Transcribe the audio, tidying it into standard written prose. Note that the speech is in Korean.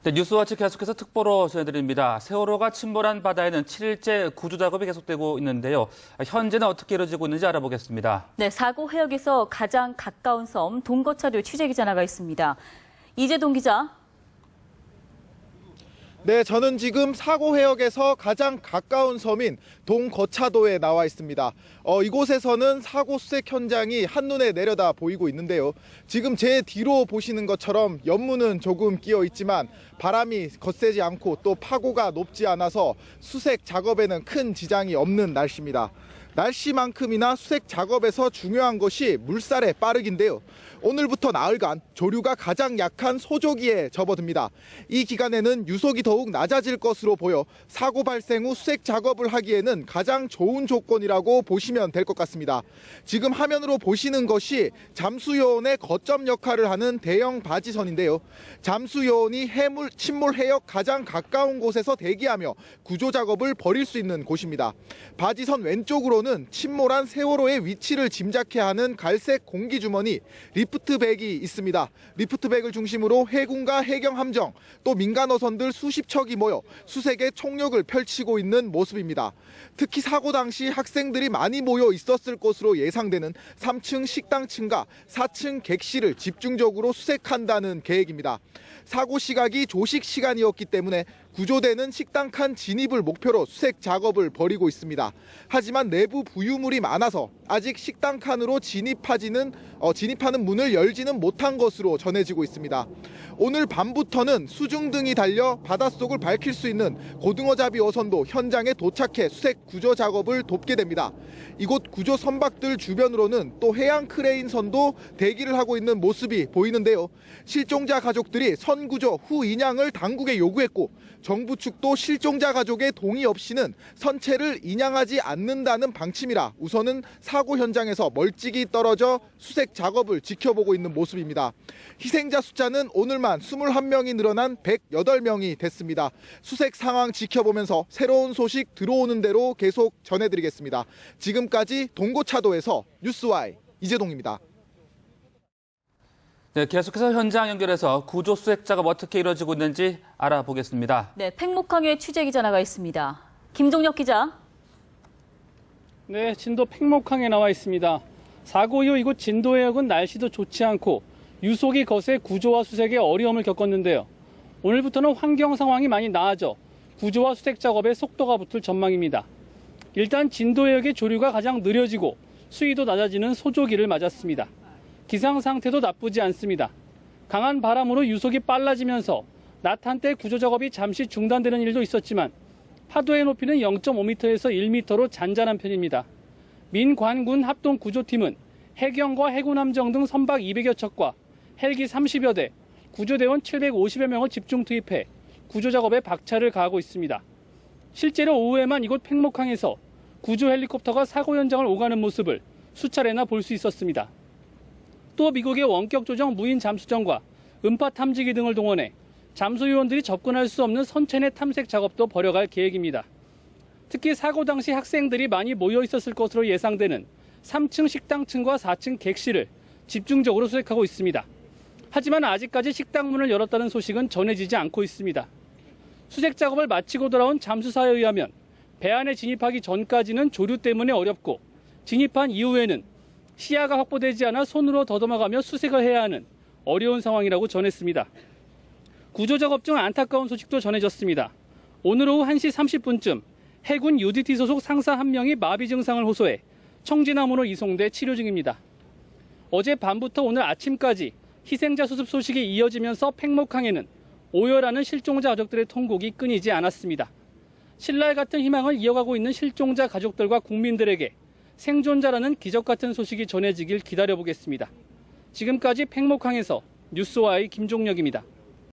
네, 뉴스와치 계속해서 특보로 전해드립니다. 세월호가 침몰한 바다에는 7일째 구조 작업이 계속되고 있는데요. 현재는 어떻게 이루어지고 있는지 알아보겠습니다. 네, 사고 해역에서 가장 가까운 섬 동거차도 취재기자 나가 있습니다. 이재동 기자. 네, 저는 지금 사고 해역에서 가장 가까운 섬인 동거차도에 나와 있습니다. 이곳에서는 사고 수색 현장이 한눈에 내려다 보이고 있는데요. 지금 제 뒤로 보시는 것처럼 연문은 조금 끼어 있지만 바람이 거세지 않고 또 파고가 높지 않아서 수색 작업에는 큰 지장이 없는 날씨입니다. 날씨만큼이나 수색 작업에서 중요한 것이 물살의 빠르기인데요. 오늘부터 나흘간 조류가 가장 약한 소조기에 접어듭니다. 이 기간에는 유속이 더욱 낮아질 것으로 보여 사고 발생 후 수색 작업을 하기에는 가장 좋은 조건이라고 보시면 될 것 같습니다. 지금 화면으로 보시는 것이 잠수요원의 거점 역할을 하는 대형 바지선인데요. 잠수요원이 침몰 해역 가장 가까운 곳에서 대기하며 구조 작업을 벌일 수 있는 곳입니다. 바지선 왼쪽으로는 침몰한 세월호의 위치를 짐작케 하는 갈색 공기주머니 리프트백이 있습니다. 리프트백을 중심으로 해군과 해경함정 또 민간 어선들 수십 척이 모여 수색에 총력을 펼치고 있는 모습입니다. 특히 사고 당시 학생들이 많이 모여 있었을 것으로 예상되는 3층 식당층과 4층 객실을 집중적으로 수색한다는 계획입니다. 사고 시각이 조식 시간이었기 때문에 구조대는 식당 칸 진입을 목표로 수색 작업을 벌이고 있습니다. 하지만 내부 부유물이 많아서 아직 식당 칸으로 진입하는 문을 열지는 못한 것으로 전해지고 있습니다. 오늘 밤부터는 수중등이 달려 바닷속을 밝힐 수 있는 고등어잡이 어선도 현장에 도착해 수색 구조 작업을 돕게 됩니다. 이곳 구조 선박들 주변으로는 또 해양 크레인 선도 대기를 하고 있는 모습이 보이는데요. 실종자 가족들이 선구조 후 인양을 당국에 요구했고 정부 측도 실종자 가족의 동의 없이는 선체를 인양하지 않는다는 방침이라 우선은 사고 현장에서 멀찍이 떨어져 수색 작업을 지켜보고 있는 모습입니다. 희생자 숫자는 오늘만 21명이 늘어난 108명이 됐습니다. 수색 상황 지켜보면서 새로운 소식 들어오는 대로 계속 전해드리겠습니다. 지금까지 동거차도에서 뉴스와이 이재동입니다. 네, 계속해서 현장 연결해서 구조 수색 작업 어떻게 이루어지고 있는지 알아보겠습니다. 네, 팽목항에 취재기자 나가 있습니다. 김종혁 기자. 네, 진도 팽목항에 나와 있습니다. 사고 이후 이곳 진도 해역은 날씨도 좋지 않고 유속이 거세 구조와 수색에 어려움을 겪었는데요. 오늘부터는 환경 상황이 많이 나아져 구조와 수색 작업에 속도가 붙을 전망입니다. 일단 진도 해역의 조류가 가장 느려지고 수위도 낮아지는 소조기를 맞았습니다. 기상 상태도 나쁘지 않습니다. 강한 바람으로 유속이 빨라지면서 낮 한때 구조 작업이 잠시 중단되는 일도 있었지만 파도의 높이는 0.5m에서 1m로 잔잔한 편입니다. 민관군 합동구조팀은 해경과 해군함정 등 선박 200여 척과 헬기 30여 대, 구조대원 750여 명을 집중 투입해 구조 작업에 박차를 가하고 있습니다. 실제로 오후에만 이곳 팽목항에서 구조 헬리콥터가 사고 현장을 오가는 모습을 수차례나 볼 수 있었습니다. 또 미국의 원격 조정 무인 잠수정과 음파 탐지기 등을 동원해 잠수요원들이 접근할 수 없는 선체 내 탐색 작업도 벌여갈 계획입니다. 특히 사고 당시 학생들이 많이 모여 있었을 것으로 예상되는 3층 식당층과 4층 객실을 집중적으로 수색하고 있습니다. 하지만 아직까지 식당 문을 열었다는 소식은 전해지지 않고 있습니다. 수색 작업을 마치고 돌아온 잠수사에 의하면 배 안에 진입하기 전까지는 조류 때문에 어렵고 진입한 이후에는 시야가 확보되지 않아 손으로 더듬어가며 수색을 해야 하는 어려운 상황이라고 전했습니다. 구조 작업 중 안타까운 소식도 전해졌습니다. 오늘 오후 1시 30분쯤 해군 UDT 소속 상사 1명이 마비 증상을 호소해 청진암으로 이송돼 치료 중입니다. 어제 밤부터 오늘 아침까지 희생자 수습 소식이 이어지면서 팽목항에는 오열하는 실종자 가족들의 통곡이 끊이지 않았습니다. 신랄 같은 희망을 이어가고 있는 실종자 가족들과 국민들에게 생존자라는 기적 같은 소식이 전해지길 기다려보겠습니다. 지금까지 팽목항에서 뉴스와의 김종혁입니다.